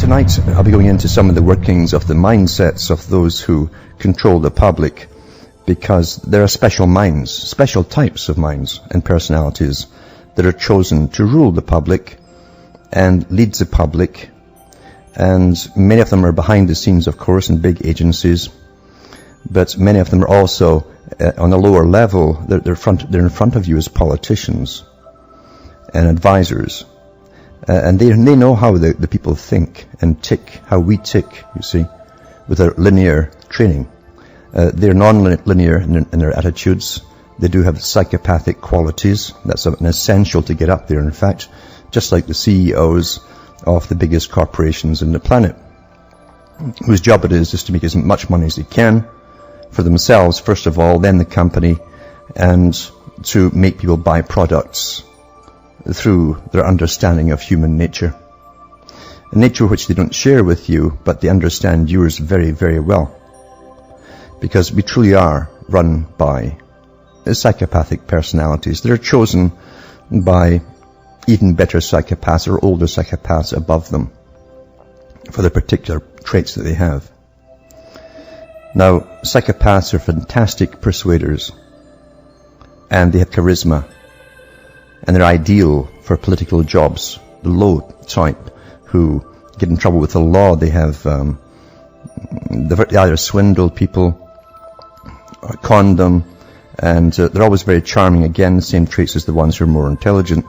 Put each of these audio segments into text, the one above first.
tonight I'll be going into some of the workings of the mindsets of those who control the public, because there are special minds, special types of minds and personalities that are chosen to rule the public and lead the public. And many of them are behind the scenes, of course, in big agencies, but many of them are also on a lower level. They're in front of you as politicians and advisors. And they know how the people think and tick, how we tick, you see, with our linear training. They're non-linear in their attitudes. They do have psychopathic qualities. That's an essential to get up there, in fact, just like the CEOs of the biggest corporations in the planet, whose job it is just to make as much money as they can for themselves, first of all, then the company, and to make people buy products through their understanding of human nature. A nature which they don't share with you, but they understand yours very, very well. Because we truly are run by psychopathic personalities that are chosen by even better psychopaths or older psychopaths above them for the particular traits that they have. Now, psychopaths are fantastic persuaders, and they have charisma, and they're ideal for political jobs. The low type who get in trouble with the law, they have they either swindle people or con them, and they're always very charming. Again, the same traits as the ones who are more intelligent,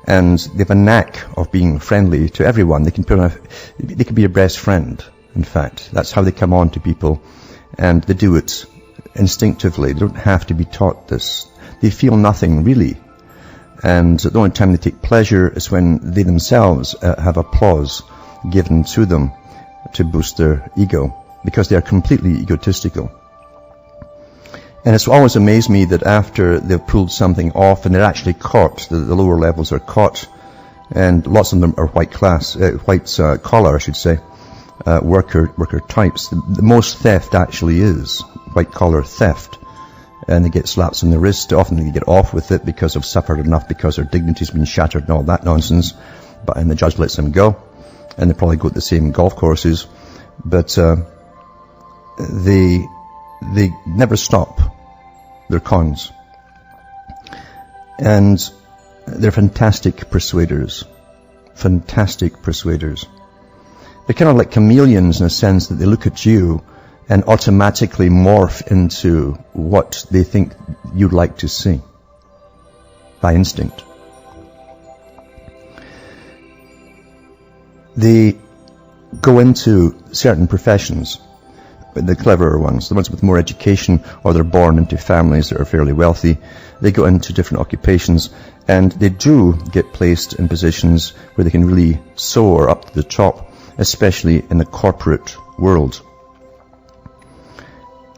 and they have a knack of being friendly to everyone. They can be your best friend. In fact, that's how they come on to people, and they do it instinctively. They don't have to be taught this. They feel nothing really. And the only time they take pleasure is when they themselves have applause given to them to boost their ego, because they are completely egotistical. And it's always amazed me that after they've pulled something off and they're actually caught, the lower levels are caught, and lots of them are white collar, I should say, worker types. The most theft actually is white collar theft. And they get slaps on the wrist. Often they get off with it because they've suffered enough, because their dignity's been shattered and all that nonsense. And the judge lets them go. And they probably go to the same golf courses. But they never stop their cons. And they're fantastic persuaders. Fantastic persuaders. They're kind of like chameleons in a sense that they look at you and automatically morph into what they think you'd like to see by instinct. They go into certain professions, the cleverer ones, the ones with more education, or they're born into families that are fairly wealthy. They go into different occupations, and they do get placed in positions where they can really soar up to the top, especially in the corporate world.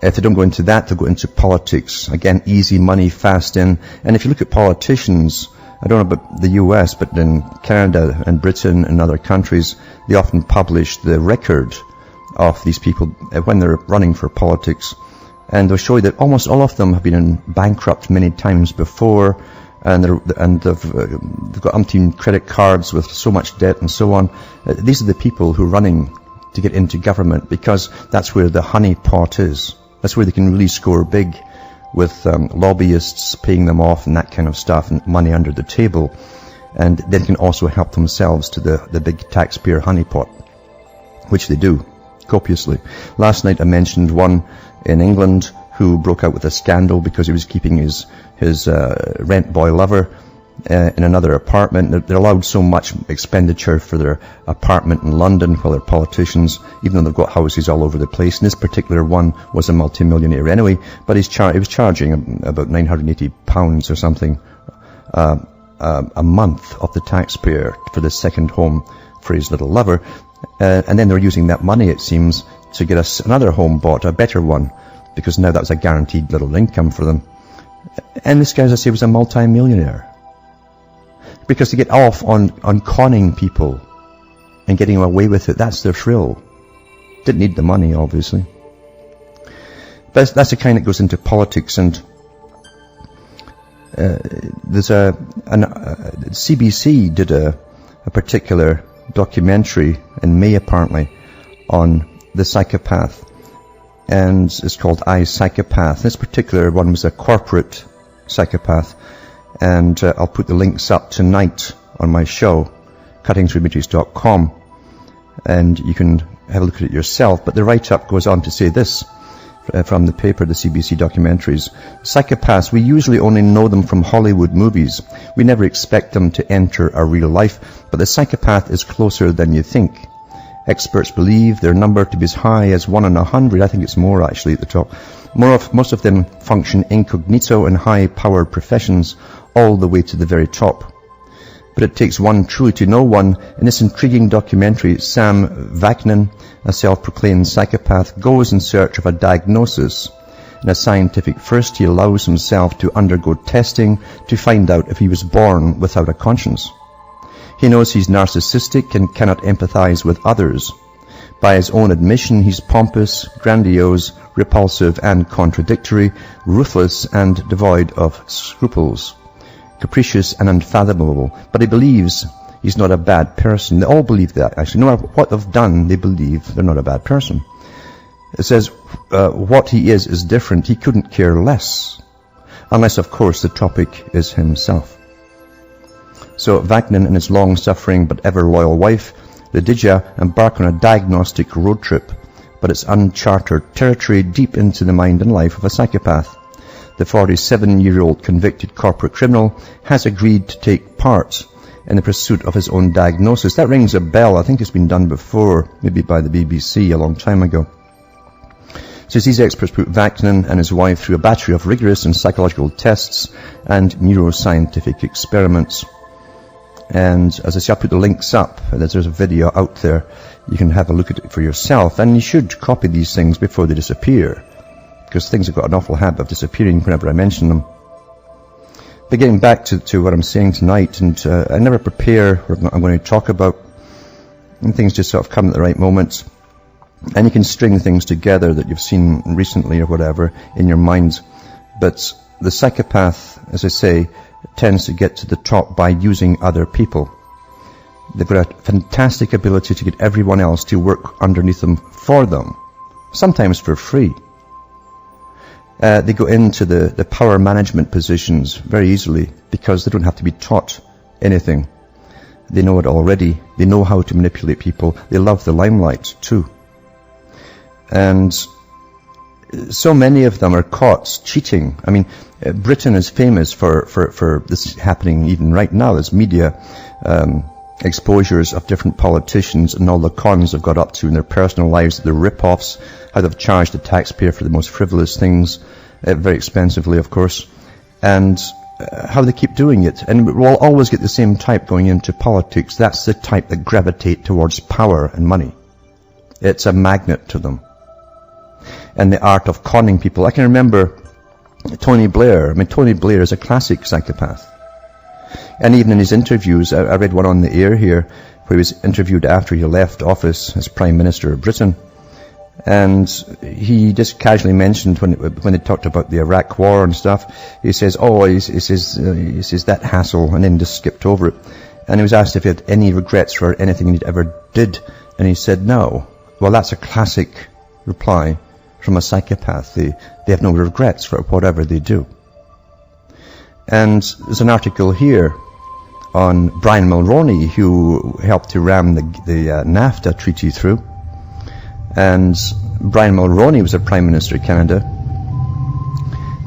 If they don't go into that, they'll go into politics. Again, easy money, fast in. And if you look at politicians, I don't know about the US, but in Canada and Britain and other countries, they often publish the record of these people when they're running for politics. And they'll show you that almost all of them have been in bankrupt many times before, and they've got umpteen credit cards with so much debt and so on. These are the people who are running to get into government, because that's where the honey pot is. That's where they can really score big with lobbyists paying them off and that kind of stuff, and money under the table. And they can also help themselves to the big taxpayer honeypot, which they do copiously. Last night I mentioned one in England who broke out with a scandal because he was keeping his rent boy lover in another apartment. They're allowed so much expenditure for their apartment in London while they're politicians, even though they've got houses all over the place. And this particular one was a multimillionaire anyway, but he was charging about £980 or something a month of the taxpayer for the second home for his little lover. And then they're using that money, it seems, to get us another home bought, a better one, because now that was a guaranteed little income for them. And this guy, as I say, was a multi-millionaire. Because they get off on conning people and getting away with it. That's their thrill. Didn't need the money, obviously. But that's the kind that goes into politics. And there's CBC did a particular documentary in May apparently, on the psychopath. And it's called I, Psychopath. This particular one was a corporate psychopath. And I'll put the links up tonight on my show, cuttingthroughmatrix.com. And you can have a look at it yourself. But the write-up goes on to say this, from the paper, the CBC documentaries. Psychopaths, we usually only know them from Hollywood movies. We never expect them to enter our real life, but the psychopath is closer than you think. Experts believe their number to be as high as 1 in 100. I think it's more actually at the top. Most of them function incognito in high-powered professions, all the way to the very top. But it takes one truly to know one. In this intriguing documentary, Sam Vaknin, a self-proclaimed psychopath, goes in search of a diagnosis. In a scientific first, he allows himself to undergo testing to find out if he was born without a conscience. He knows he's narcissistic and cannot empathize with others. By his own admission, he's pompous, grandiose, repulsive and contradictory, ruthless and devoid of scruples, capricious and unfathomable. But he believes he's not a bad person. They all believe that, actually. No matter what they've done, they believe they're not a bad person. It says what he is different. He couldn't care less. Unless, of course, the topic is himself. So Vaknin and his long-suffering but ever-loyal wife, Lydia, embark on a diagnostic road trip. But it's uncharted territory deep into the mind and life of a psychopath. The 47-year-old convicted corporate criminal has agreed to take part in the pursuit of his own diagnosis. That rings a bell. I think it's been done before, maybe by the BBC a long time ago. So these experts put Vaknin and his wife through a battery of rigorous and psychological tests and neuroscientific experiments. And as I say, I'll put the links up. There's a video out there. You can have a look at it for yourself. And you should copy these things before they disappear, because things have got an awful habit of disappearing whenever I mention them. But getting back to what I'm saying tonight, and I never prepare what I'm going to talk about, and things just sort of come at the right moments. And you can string things together that you've seen recently or whatever in your minds. But the psychopath, as I say, tends to get to the top by using other people. They've got a fantastic ability to get everyone else to work underneath them for them, sometimes for free. They go into the power management positions very easily because they don't have to be taught anything. They know it already. They know how to manipulate people. They love the limelight too. And so many of them are caught cheating. I mean, Britain is famous for this happening even right now. There's media exposures of different politicians and all the cons they've got up to in their personal lives, their rip-offs, how they've charged the taxpayer for the most frivolous things, very expensively, of course, and how they keep doing it. And we'll always get the same type going into politics. That's the type that gravitate towards power and money. It's a magnet to them. And the art of conning people. I can remember Tony Blair. I mean, Tony Blair is a classic psychopath. And even in his interviews, I read one on the air here, where he was interviewed after he left office as Prime Minister of Britain. And he just casually mentioned when they talked about the Iraq War and stuff, he says, he says that hassle, and then just skipped over it. And he was asked if he had any regrets for anything he'd ever did, and he said no. Well, that's a classic reply from a psychopath. They have no regrets for whatever they do. And there's an article here on Brian Mulroney, who helped to ram the NAFTA treaty through. And Brian Mulroney was a Prime Minister of Canada.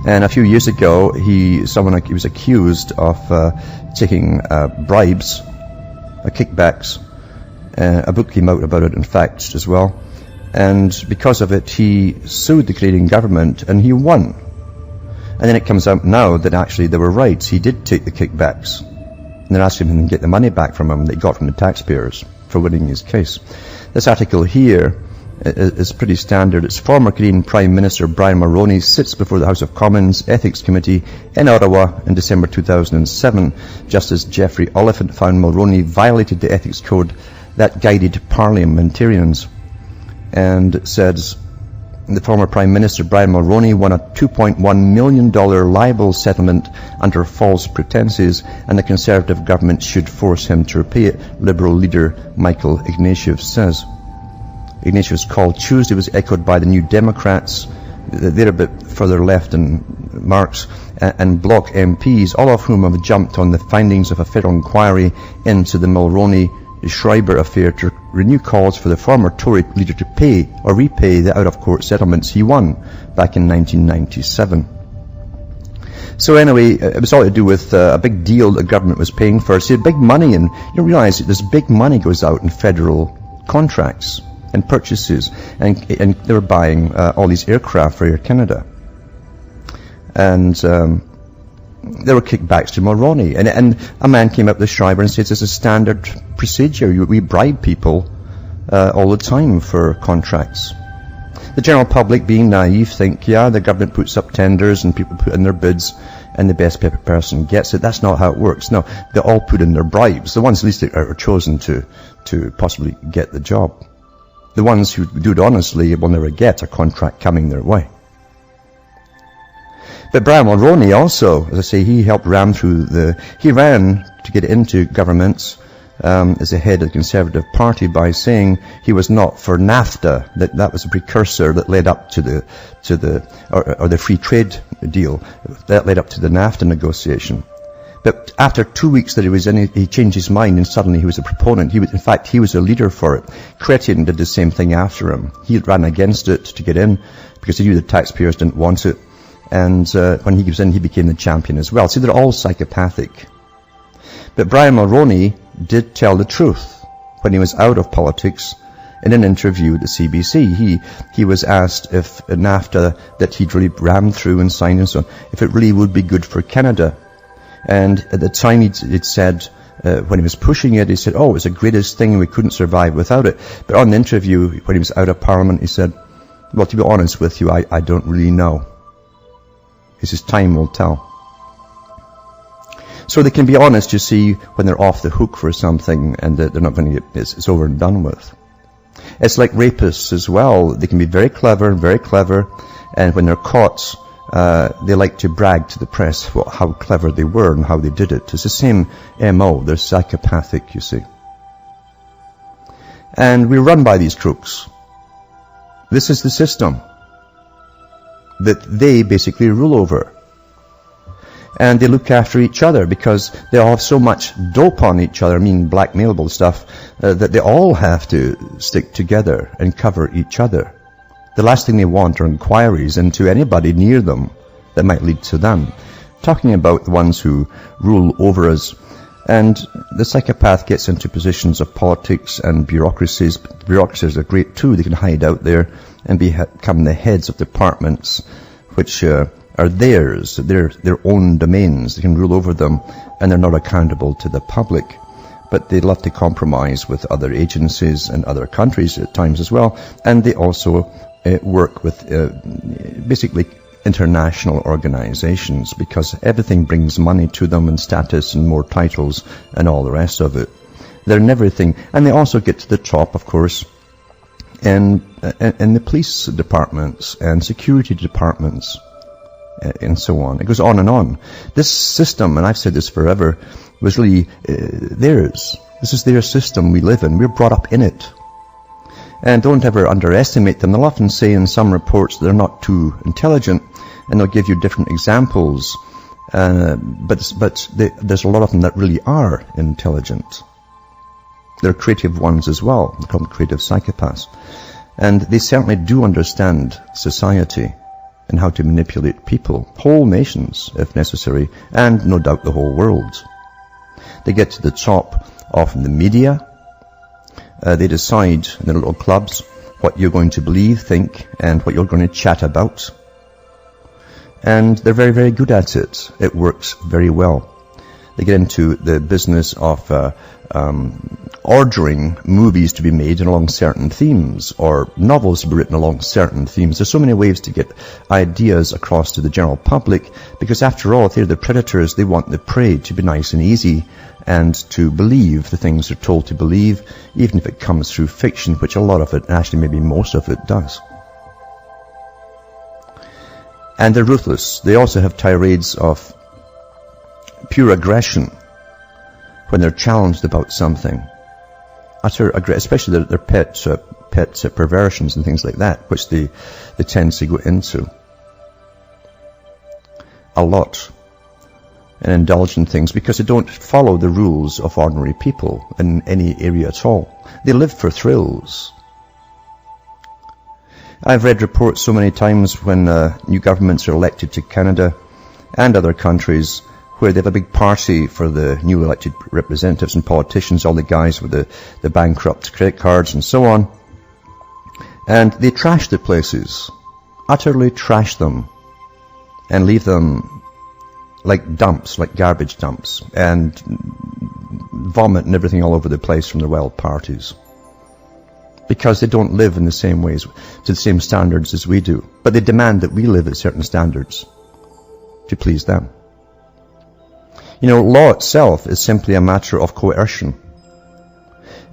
And a few years ago, he was accused of taking bribes, kickbacks. A book came out about it, in fact, as well. And because of it, he sued the Canadian government, and he won. And then it comes out now that actually they were right. He did take the kickbacks. And they're asking him to get the money back from him that he got from the taxpayers for winning his case. This article here is pretty standard. It's former Canadian Prime Minister Brian Mulroney sits before the House of Commons Ethics Committee in Ottawa in December 2007. Justice Jeffrey Oliphant found Mulroney violated the ethics code that guided parliamentarians. And it says, The former Prime Minister Brian Mulroney won a $2.1 million libel settlement under false pretenses, and the Conservative government should force him to repay it, Liberal leader Michael Ignatieff says. Ignatieff's call Tuesday was echoed by the New Democrats. They're a bit further left than Marx, and Bloc MPs, all of whom have jumped on the findings of a federal inquiry into the Mulroney-Schreiber affair to renew calls for the former Tory leader to pay or repay the out-of-court settlements he won back in 1997. So anyway, it was all to do with a big deal the government was paying for. See, big money, and you realize that this big money goes out in federal contracts and purchases, and they were buying all these aircraft for Air Canada. And there were kickbacks to Mulroney. And a man came up with Schreiber and says it's a standard procedure. We bribe people all the time for contracts. The general public, being naive, think, yeah, the government puts up tenders and people put in their bids and the best person gets it. That's not how it works. No, they all put in their bribes. The ones at least are chosen to possibly get the job. The ones who do it honestly will never get a contract coming their way. But Brian Mulroney also, as I say, he helped ram through he ran to get into governments as the head of the Conservative Party by saying he was not for NAFTA, that was a precursor that led up to the free trade deal, that led up to the NAFTA negotiation. But after 2 weeks that he was in, he changed his mind and suddenly he was a proponent. He was a leader for it. Chrétien did the same thing after him. He ran against it to get in because he knew the taxpayers didn't want it. And when he was in, he became the champion as well. See, they're all psychopathic. But Brian Mulroney did tell the truth when he was out of politics. In an interview with the CBC, he was asked if NAFTA that he'd really rammed through and signed and so on, if it really would be good for Canada. And at the time he'd said, when he was pushing it, he said, oh, it was the greatest thing, we couldn't survive without it. But on the interview, when he was out of Parliament, he said, well, to be honest with you, I don't really know. He says, time will tell. So they can be honest, you see, when they're off the hook for something and they're not going to get, it's over and done with. It's like rapists as well. They can be very clever, and when they're caught, they like to brag to the press how clever they were and how they did it. It's the same MO. They're psychopathic, you see. And we run by these crooks. This is the system that they basically rule over. And they look after each other because they all have so much dope on each other, blackmailable stuff, that they all have to stick together and cover each other. The last thing they want are inquiries into anybody near them that might lead to them. Talking about the ones who rule over us. And the psychopath gets into positions of politics and bureaucracies. Bureaucracies are great too. They can hide out there and become the heads of departments which are theirs, their own domains. They can rule over them and they're not accountable to the public. But they love to compromise with other agencies and other countries at times as well. And they also work with basically international organizations because everything brings money to them and status and more titles and all the rest of it. They're in everything. And they also get to the top, of course, in the police departments and security departments and so on. It goes on and on. This system, and I've said this forever, was really theirs. This is their system we live in. We're brought up in it. And don't ever underestimate them. They'll often say in some reports they're not too intelligent, and they'll give you different examples. But there's a lot of them that really are intelligent. They're creative ones as well. They're called creative psychopaths. And they certainly do understand society and how to manipulate people, whole nations if necessary, and no doubt the whole world. They get to the top of the media. They decide in their little clubs what you're going to believe, think, and what you're going to chat about. And they're very, very good at it. It works very well. They get into the business of ordering movies to be made along certain themes, or novels to be written along certain themes. There's so many ways to get ideas across to the general public, because after all, if they're the predators, they want the prey to be nice and easy, and to believe the things they're told to believe, even if it comes through fiction, which a lot of it, actually maybe most of it, does. And they're ruthless. They also have tirades of pure aggression when they're challenged about something. Utter aggression, especially their pet perversions and things like that, which they tend to go into a lot and indulge in things because they don't follow the rules of ordinary people in any area at all. They live for thrills. I've read reports so many times when new governments are elected to Canada and other countries where they have a big party for the new elected representatives and politicians, all the guys with the bankrupt credit cards and so on. And they trash the places, utterly trash them, and leave them like dumps, like garbage dumps, and vomit and everything all over the place from their wild parties. Because they don't live in the same ways, to the same standards as we do. But they demand that we live at certain standards to please them. You know, law itself is simply a matter of coercion.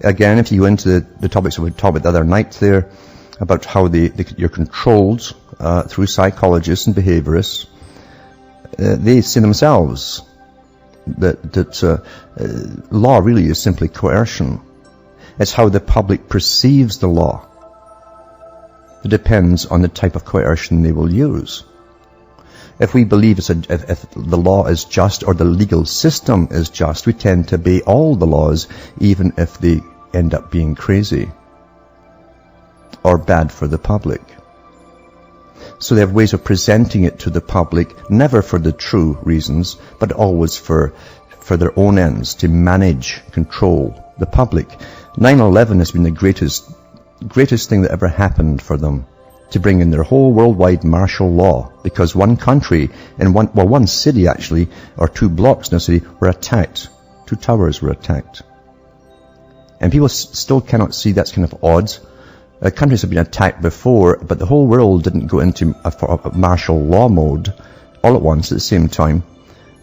Again, if you go into the topics that we talked about the other night there, about how you're controlled through psychologists and behaviorists, they see themselves that law really is simply coercion. It's how the public perceives the law. It depends on the type of coercion they will use. If we believe if the law is just or the legal system is just, we tend to obey all the laws, even if they end up being crazy or bad for the public. So they have ways of presenting it to the public, never for the true reasons, but always for their own ends, to manage, control the public. 9/11 has been the greatest thing that ever happened for them, to bring in their whole worldwide martial law, because one country, in one city actually, or 2 blocks in a city, were attacked. 2 towers were attacked. And people still cannot see that's kind of odd. Countries have been attacked before, but the whole world didn't go into a martial law mode all at once at the same time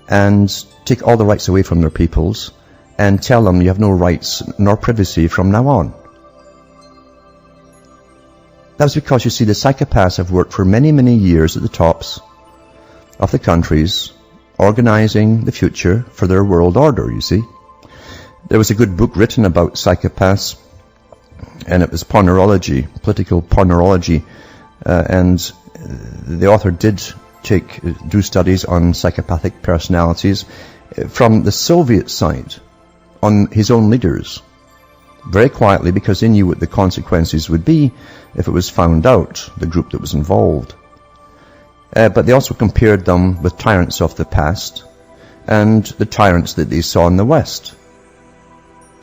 and take all the rights away from their peoples and tell them you have no rights nor privacy from now on. That was because, you see, the psychopaths have worked for many, many years at the tops of the countries, organizing the future for their world order, you see. There was a good book written about psychopaths, and it was pornorology, political pornorology, and the author did do studies on psychopathic personalities from the Soviet side, on his own leaders, very quietly, because they knew what the consequences would be if it was found out, the group that was involved. But they also compared them with tyrants of the past and the tyrants that they saw in the West.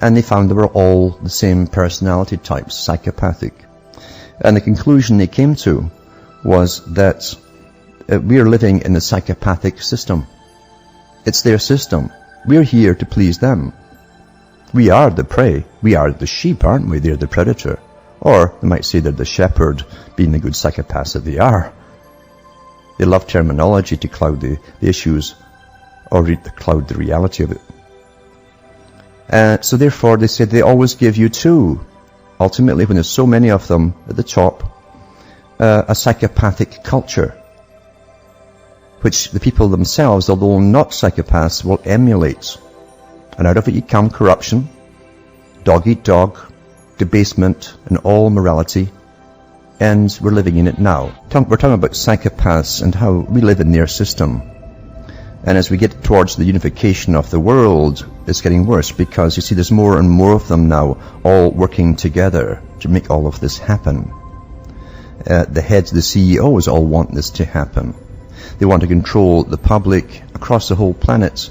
And they found they were all the same personality types, psychopathic. And the conclusion they came to was that we are living in the psychopathic system. It's their system. We're here to please them. We are the prey. We are the sheep, aren't we? They're the predator. Or they might say they're the shepherd, being the good psychopaths that they are. They love terminology to cloud the issues, or cloud the reality of it. So therefore, they said they always give you 2. Ultimately, when there's so many of them at the top, a psychopathic culture, which the people themselves, although not psychopaths, will emulate. And out of it you come corruption, dog eat dog, debasement, and all morality. And we're living in it now. We're talking about psychopaths and how we live in their system. And as we get towards the unification of the world, it's getting worse, because you see there's more and more of them now, all working together to make all of this happen. The heads, the CEOs all want this to happen. They want to control the public across the whole planet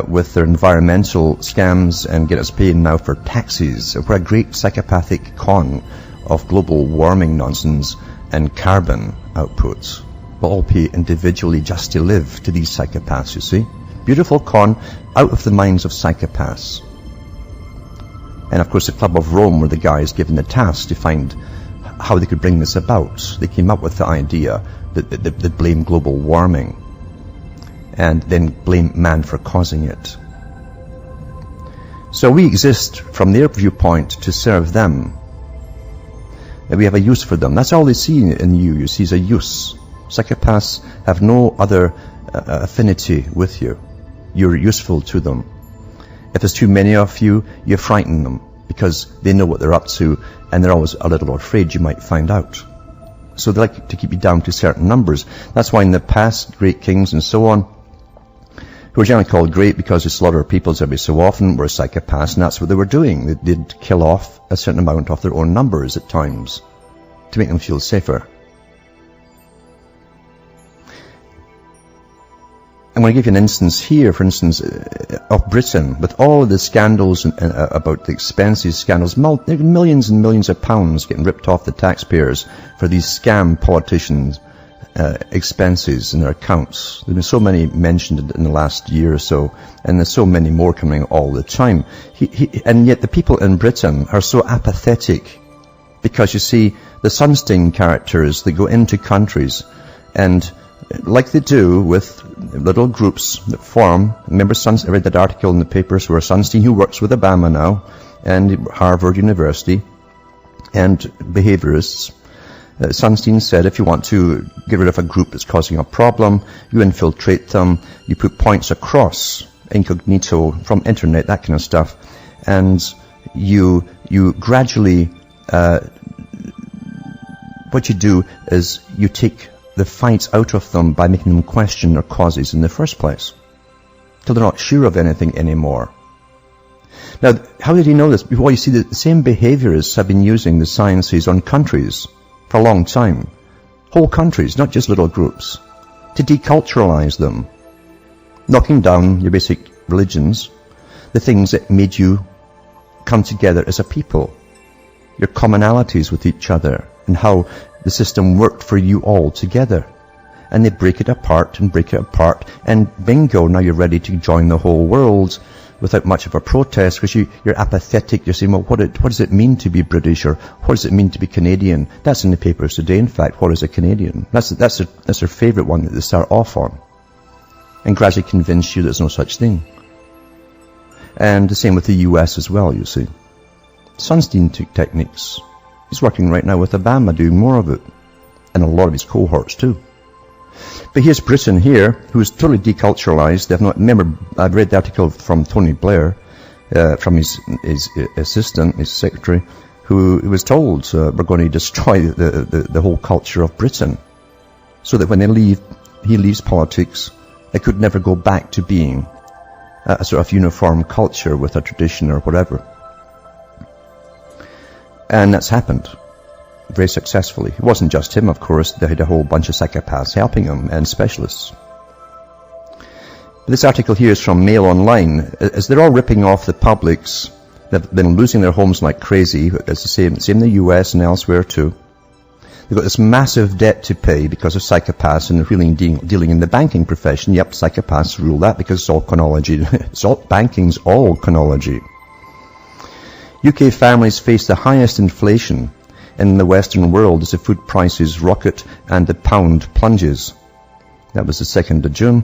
with their environmental scams and get us paying now for taxes. We're a great psychopathic con of global warming nonsense and carbon outputs. We'll all pay individually just to live to these psychopaths, you see. Beautiful con out of the minds of psychopaths. And of course the Club of Rome were the guys given the task to find how they could bring this about. They came up with the idea that they blame global warming and then blame man for causing it. So we exist from their viewpoint to serve them. And we have a use for them. That's all they see in you see, is a use. Psychopaths have no other affinity with you. You're useful to them. If there's too many of you, you frighten them because they know what they're up to and they're always a little afraid you might find out. So they like to keep you down to certain numbers. That's why in the past, great kings and so on, who were generally called great because they slaughtered peoples every so often, were psychopaths, and that's what they were doing. They'd kill off a certain amount of their own numbers at times to make them feel safer. I'm going to give you an instance here, for instance, of Britain, with all of the scandals about the expenses, scandals, millions and millions of pounds getting ripped off the taxpayers for these scam politicians' expenses in their accounts. There have been so many mentioned in the last year or so, and there's so many more coming all the time. And yet the people in Britain are so apathetic, because you see, the Sunstein characters, they go into countries, and like they do with little groups that form. Remember, I read that article in the papers where Sunstein, who works with Obama now, and Harvard University, and behaviorists, Sunstein said if you want to get rid of a group that's causing a problem, you infiltrate them, you put points across, incognito, from internet, that kind of stuff, and you gradually, what you do is you take the fights out of them by making them question their causes in the first place, till they're not sure of anything anymore. Now, how did he know this? Well, you see, the same behaviorists have been using the sciences on countries for a long time. Whole countries, not just little groups, to deculturalize them, knocking down your basic religions, the things that made you come together as a people, your commonalities with each other, and how the system worked for you all together. And they break it apart and break it apart, and bingo, now you're ready to join the whole world without much of a protest, because you're apathetic. You're saying, well, what does it mean to be British, or what does it mean to be Canadian? That's in the papers today, in fact. What is a Canadian? That's their favourite one that they start off on, and gradually convince you there's no such thing. And the same with the US as well, you see. Sunstein techniques. He's working right now with Obama, doing more of it, and a lot of his cohorts too. But here's Britain here, who's totally deculturalized. Remember, I've read the article from Tony Blair, from his assistant, his secretary, who was told we're going to destroy the whole culture of Britain, so that when he leaves politics, they could never go back to being a sort of uniform culture with a tradition or whatever. And that's happened very successfully. It wasn't just him, of course. They had a whole bunch of psychopaths helping him, and specialists. But this article here is from Mail Online. As they're all ripping off the publics, they've been losing their homes like crazy. It's the same in the US and elsewhere too. They've got this massive debt to pay because of psychopaths and dealing in the banking profession. Yep, psychopaths rule that because it's all chronology. Banking's all chronology. UK families face the highest inflation in the Western world as the food prices rocket and the pound plunges. That was the 2nd of June.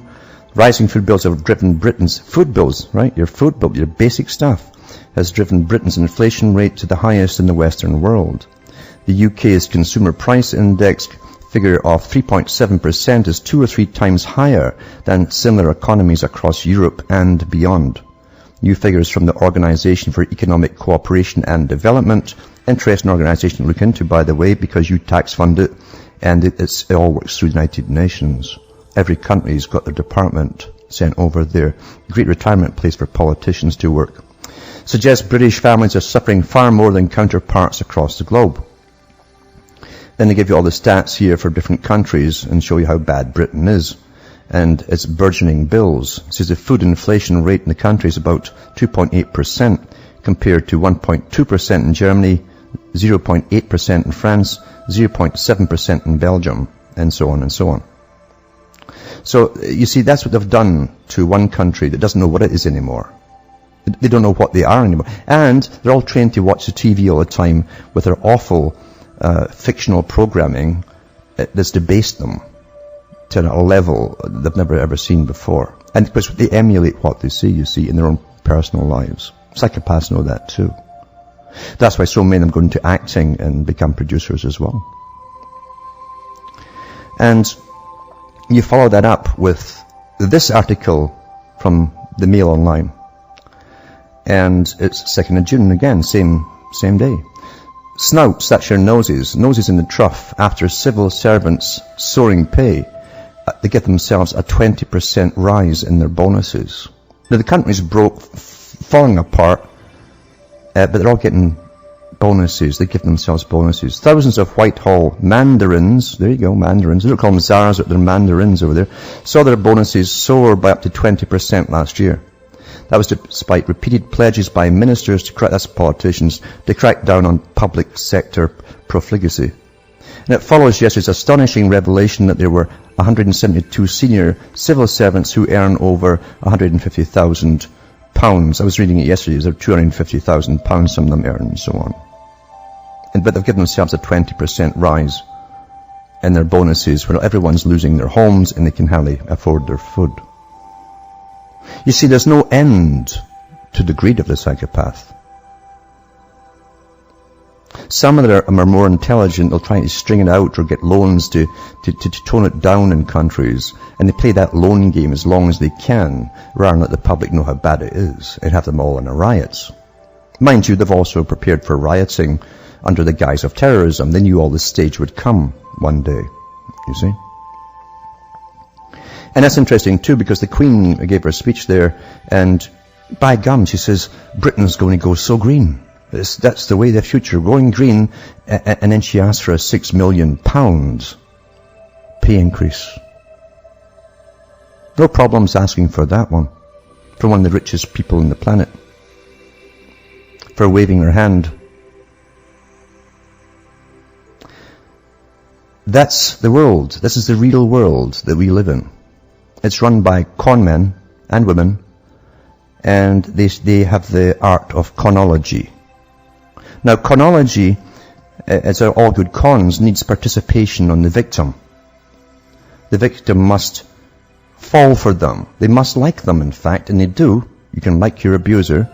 Rising food bills have driven Britain's food bills, right? Your food bill, your basic stuff, has driven Britain's inflation rate to the highest in the Western world. The UK's consumer price index figure of 3.7% is 2 or 3 times higher than similar economies across Europe and beyond. New figures from the Organisation for Economic Cooperation and Development, interesting organisation to look into, by the way, because you tax fund it, and it all works through the United Nations. Every country's got their department sent over there. Great retirement place for politicians to work. Suggests British families are suffering far more than counterparts across the globe. Then they give you all the stats here for different countries and show you how bad Britain is. And its burgeoning bills. It says the food inflation rate in the country is about 2.8% compared to 1.2% in Germany, 0.8% in France, 0.7% in Belgium, and so on and so on. So you see, that's what they've done to one country that doesn't know what it is anymore. They don't know what they are anymore. And they're all trained to watch the TV all the time with their awful fictional programming that's debased them to a level they've never ever seen before. And because they emulate what they see, you see, in their own personal lives. Psychopaths know that too. That's why so many of them go into acting and become producers as well. And You follow that up with this article from the Mail Online. And it's 2nd of June again, same day. Snouts, that's your noses in the trough after civil servants soaring pay. They get themselves a 20% rise in their bonuses. Now the country's falling apart, but they're all getting bonuses. They give themselves bonuses. Thousands of Whitehall mandarins, there you go, mandarins, they don't call them czars, but they're mandarins over there, saw their bonuses soar by up to 20% last year. That was despite repeated pledges by ministers that's politicians, to crack down on public sector profligacy. And it follows yesterday's astonishing revelation that there were 172 senior civil servants who earn over £150,000. I was reading it yesterday, there are £250,000 some of them earn and so on. But they've given themselves a 20% rise in their bonuses when everyone's losing their homes and they can hardly afford their food. You see, there's no end to the greed of the psychopath. Some of them are more intelligent. They'll try to string it out or get loans to tone it down in countries. And they play that loan game as long as they can, rather than let the public know how bad it is and have them all in a riot. Mind you, they've also prepared for rioting under the guise of terrorism. They knew all this stage would come one day, you see. And that's interesting too, because the Queen gave her speech there, and by gum, she says, Britain's going to go so green. That's the way the future, going green. And then she asked for a £6 million pay increase. No problems asking for that one, from one of the richest people on the planet, for waving her hand. That's the world. This is the real world that we live in. It's run by con men and women, and they have the art of conology. Now, conology, as are all good cons, needs participation on the victim. The victim must fall for them. They must like them, in fact, and they do. You can like your abuser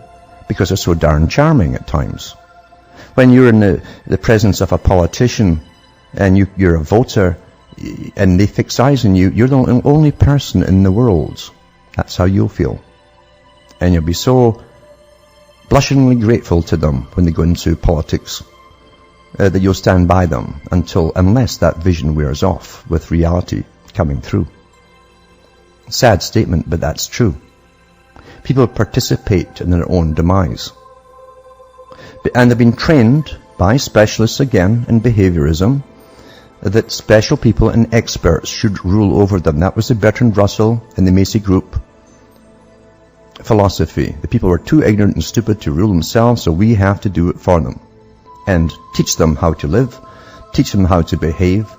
because they're so darn charming at times. When you're in the presence of a politician and you're a voter, and they fix eyes on you, you're the only person in the world. That's how you'll feel. And you'll be so blushingly grateful to them when they go into politics that you'll stand by them unless that vision wears off with reality coming through. Sad statement, but that's true. People participate in their own demise. And they've been trained by specialists again in behaviorism that special people and experts should rule over them. That was the Bertrand Russell and the Macy Group philosophy. The people were too ignorant and stupid to rule themselves, so we have to do it for them. And teach them how to live, teach them how to behave,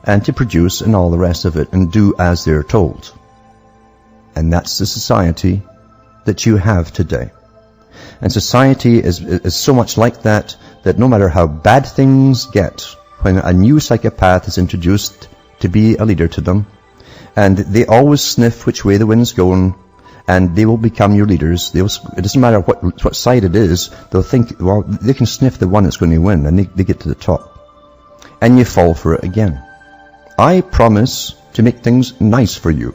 and to produce and all the rest of it, and do as they're told. And that's the society that you have today. And society is so much like that no matter how bad things get, when a new psychopath is introduced to be a leader to them, and they always sniff which way the wind's going, and they will become your leaders. It doesn't matter what side it is, they'll think, well, they can sniff the one that's going to win, and they get to the top. And you fall for it again. I promise to make things nice for you.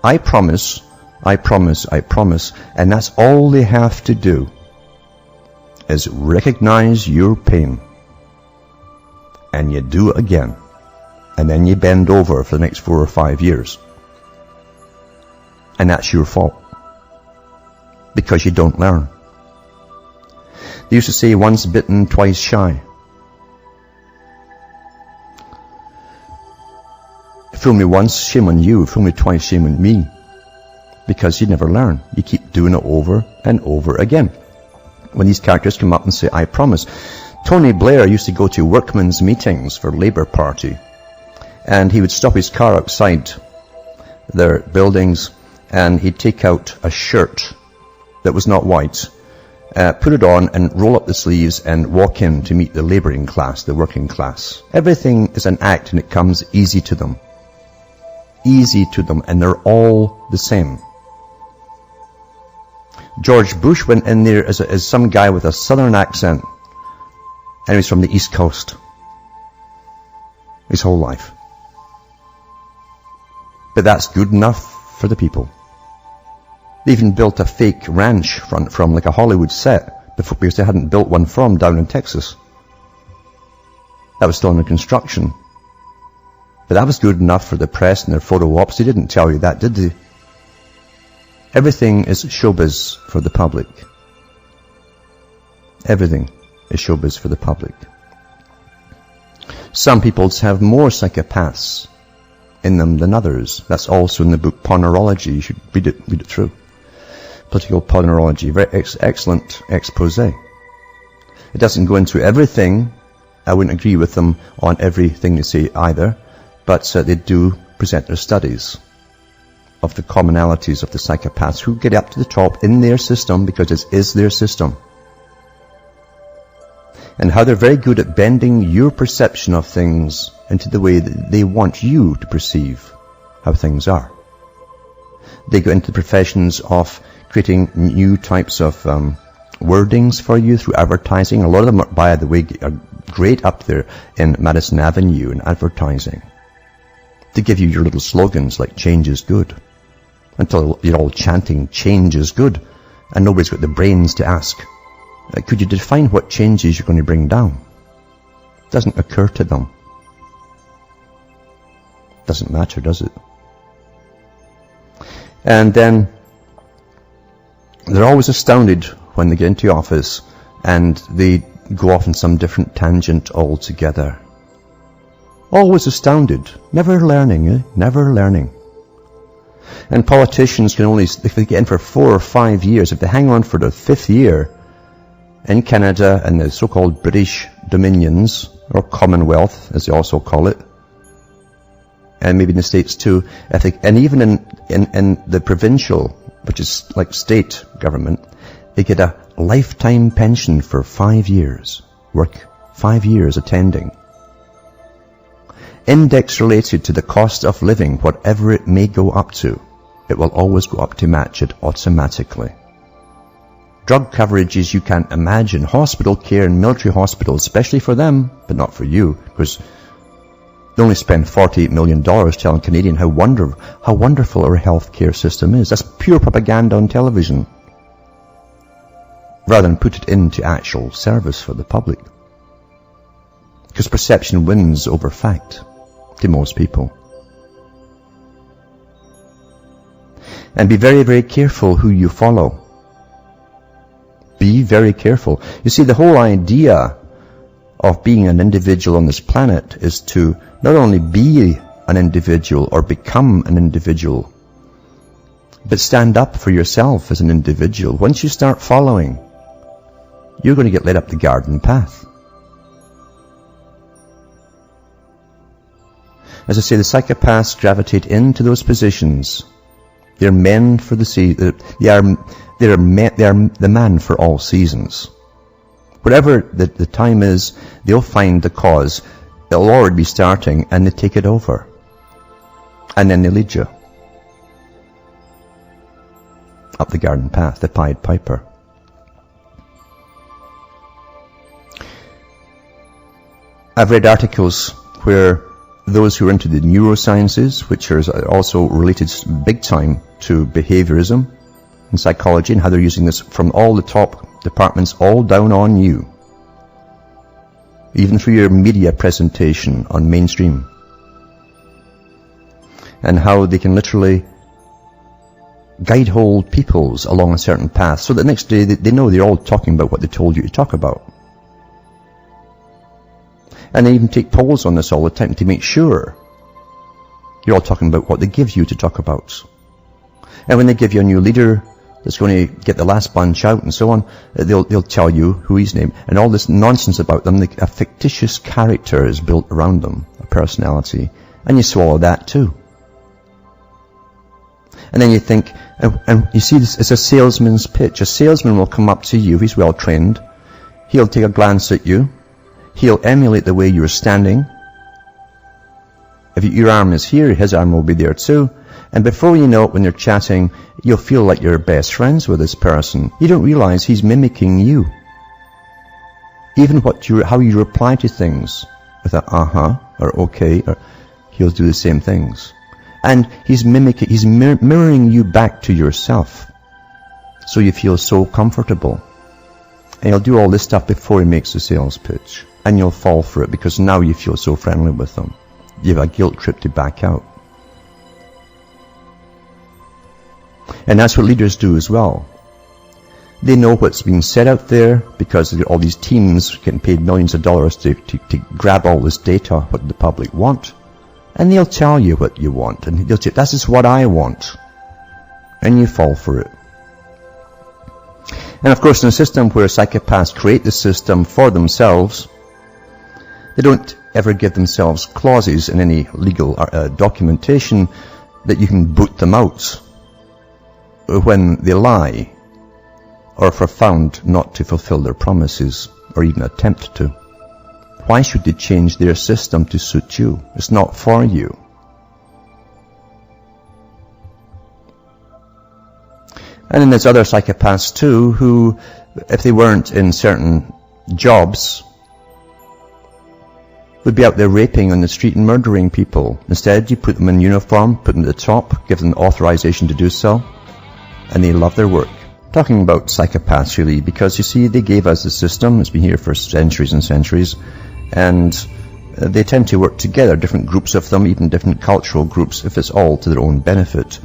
I promise, and that's all they have to do, is recognize your pain. And you do it again. And then you bend over for the next 4 or 5 years. And that's your fault. Because you don't learn. They used to say, once bitten, twice shy. Fool me once, shame on you. Fool me twice, shame on me. Because you never learn. You keep doing it over and over again. When these characters come up and say, I promise. Tony Blair used to go to workmen's meetings for Labour Party. And he would stop his car outside their buildings, and he'd take out a shirt that was not white, put it on and roll up the sleeves and walk in to meet the labouring class, the working class. Everything is an act, and it comes easy to them. Easy to them, and they're all the same. George Bush went in there as some guy with a southern accent, and he was from the East Coast his whole life. But that's good enough for the people. They even built a fake ranch from like a Hollywood set before, because they hadn't built one from down in Texas. That was still under construction. But that was good enough for the press and their photo ops. They didn't tell you that, did they? Everything is showbiz for the public. Everything is showbiz for the public. Some peoples have more psychopaths in them than others. That's also in the book Ponerology. You should read it through. Political Ponerology. Very excellent expose. It doesn't go into everything. I wouldn't agree with them on everything they say either. But they do present their studies of the commonalities of the psychopaths who get up to the top in their system, because it is their system. And how they're very good at bending your perception of things into the way that they want you to perceive how things are. They go into the professions of creating new types of wordings for you through advertising. A lot of them, by the way, are great up there in Madison Avenue in advertising. To give you your little slogans like change is good. Until you're all chanting change is good, and nobody's got the brains to ask, could you define what changes you're going to bring down? Doesn't occur to them. Doesn't matter, does it? And then they're always astounded when they get into office and they go off on some different tangent altogether. Always astounded. Never learning, Never learning. And politicians can only, if they get in for 4 or 5 years, if they hang on for the 5th year in Canada and the so-called British Dominions, or Commonwealth, as they also call it, and maybe in the States too, and even in the provincial, which is like state government, they get a lifetime pension for 5 years. Work 5 years attending. Index related to the cost of living, whatever it may go up to, it will always go up to match it automatically. Drug coverages you can't imagine. Hospital care in military hospitals, especially for them, but not for you, because they only spend $48 million telling Canadians how wonderful our healthcare system is. That's pure propaganda on television, rather than put it into actual service for the public. Because perception wins over fact to most people. And be very, very careful who you follow. Be very careful. You see, the whole idea of being an individual on this planet is to not only be an individual or become an individual, but stand up for yourself as an individual. Once you start following, you're going to get led up the garden path. As I say, the psychopaths gravitate into those positions. They're men for the season. They are the man for all seasons. Whatever the time is, they'll find the cause. It'll already be starting, and they take it over. And then they lead you up the garden path, the Pied Piper. I've read articles where those who are into the neurosciences, which are also related big time to behaviorism and psychology, and how they're using this from all the top departments all down on you, even through your media presentation on mainstream, and how they can literally guide hold peoples along a certain path, so that the next day they know they're all talking about what they told you to talk about. And they even take polls on this all the time to make sure you're all talking about what they give you to talk about. And when they give you a new leader that's going to get the last bunch out and so on, they'll tell you who he's named. And all this nonsense about them, a fictitious character is built around them, a personality. And you swallow that too. And then you think, and you see this, it's a salesman's pitch. A salesman will come up to you, he's well trained. He'll take a glance at you. He'll emulate the way you're standing. If your arm is here, his arm will be there too. And before you know it, when you're chatting, you'll feel like you're best friends with this person. You don't realize he's mimicking you. Even how you reply to things with a uh-huh or okay, or he'll do the same things. And he's mimicking, he's mirroring you back to yourself. So you feel so comfortable. And he'll do all this stuff before he makes the sales pitch. And you'll fall for it because now you feel so friendly with them. You have a guilt trip to back out. And that's what leaders do as well. They know what's being said out there because all these teams getting paid millions of dollars to grab all this data, what the public want. And they'll tell you what you want. And they'll say, this is what I want. And you fall for it. And of course, in a system where psychopaths create the system for themselves, they don't ever give themselves clauses in any legal documentation that you can boot them out when they lie or if are found not to fulfill their promises or even attempt to. Why should they change their system to suit you? It's not for you. And then there's other psychopaths too who, if they weren't in certain jobs, would be out there raping on the street and murdering people. Instead, you put them in uniform, put them at the top, give them authorization to do so, and they love their work. Talking about psychopaths really, because you see, they gave us a system. It's been here for centuries and centuries, and they tend to work together, different groups of them, even different cultural groups, if it's all to their own benefit.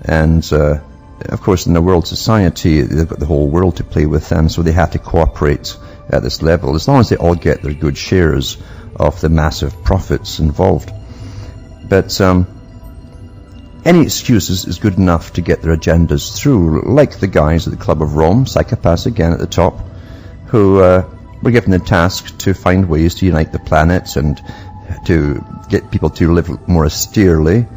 And of course, in the world society, they've got the whole world to play with, and so they have to cooperate at this level, as long as they all get their good shares of the massive profits involved. But any excuse is good enough to get their agendas through, like the guys at the Club of Rome, psychopaths again at the top, who were given the task to find ways to unite the planets and to get people to live more austerely,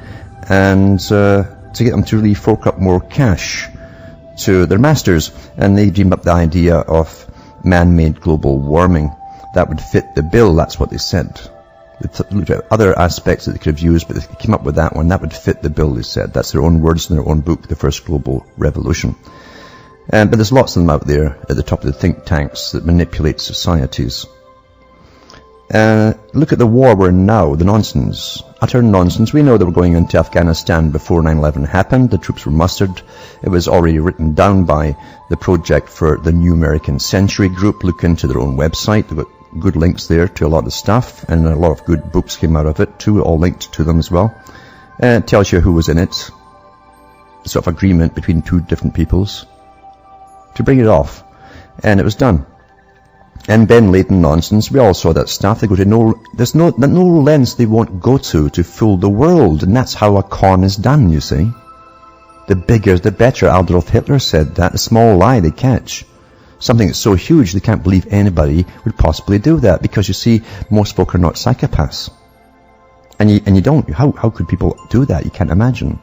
and to get them to really fork up more cash to their masters. And they dreamed up the idea of man-made global warming. That would fit the bill, that's what they said. They looked at other aspects that they could have used, but they came up with that one. That would fit the bill, they said. That's their own words in their own book, The First Global Revolution. But there's lots of them out there at the top of the think tanks that manipulate societies. Look at the war we're in now, the nonsense. Utter nonsense. We know that we're going into Afghanistan before 9/11 happened. The troops were mustered. It was already written down by the project for the New American Century group. Look into their own website. They've got good links there to a lot of stuff, and a lot of good books came out of it too, all linked to them as well. It tells you who was in it. Sort of agreement between two different peoples to bring it off. And it was done. And Ben Laden nonsense, we all saw that stuff. They go to there's no lengths they won't go to fool the world. And that's how a con is done, you see. The bigger, the better. Adolf Hitler said that. A small lie they catch. Something that's so huge they can't believe anybody would possibly do that. Because you see, most folk are not psychopaths. And you don't. How could people do that? You can't imagine.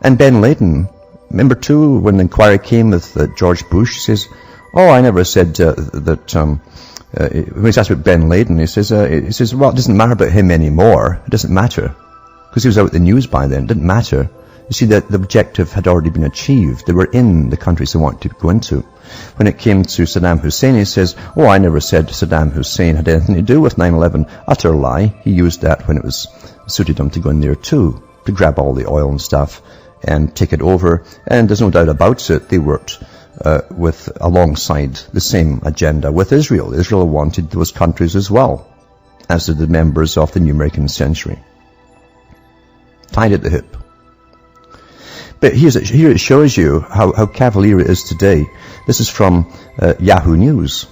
And Ben Laden, remember too, when the inquiry came with George Bush, he says, oh, I never said that, when he's asked about Ben Laden, he says, well, it doesn't matter about him anymore. It doesn't matter. Because he was out in the news by then. It didn't matter. You see, the objective had already been achieved. They were in the countries they wanted to go into. When it came to Saddam Hussein, he says, oh, I never said Saddam Hussein had anything to do with 9/11. Utter lie. He used that when it was suited him to go in there too, to grab all the oil and stuff and take it over. And there's no doubt about it, they worked alongside the same agenda with Israel. Israel wanted those countries as well, as did the members of the New American Century. Tied at the hip. But here it shows you how cavalier it is today. This is from Yahoo News.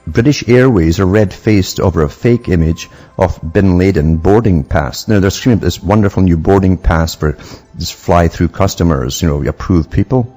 British Airways are red-faced over a fake image of Bin Laden boarding pass. Now they're screaming about this wonderful new boarding pass for this fly-through customers, approved people.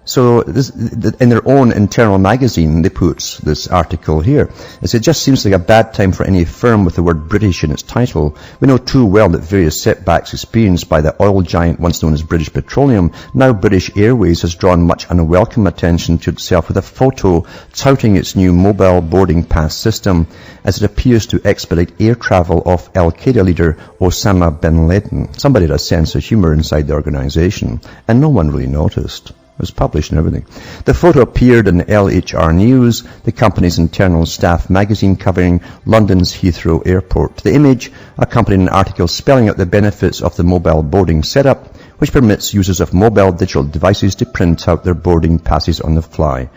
So in their own internal magazine, they put this article here. It just seems like a bad time for any firm with the word British in its title. We know too well that various setbacks experienced by the oil giant once known as British Petroleum, now British Airways, has drawn much unwelcome attention to itself with a photo touting its new mobile boarding pass system as it appears to expedite air travel of Al-Qaeda leader Osama bin Laden. Somebody had a sense of humor inside the organization, and no one really noticed. It was published and everything. The photo appeared in LHR News, the company's internal staff magazine covering London's Heathrow Airport. The image accompanied an article spelling out the benefits of the mobile boarding setup, which permits users of mobile digital devices to print out their boarding passes on the fly.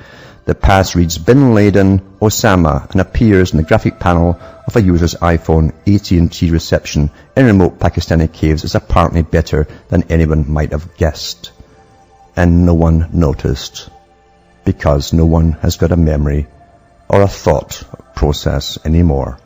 The pass reads Bin Laden, Osama, and appears in the graphic panel of a user's iPhone. AT&T reception in remote Pakistani caves is apparently better than anyone might have guessed. And no one noticed, because no one has got a memory or a thought process anymore.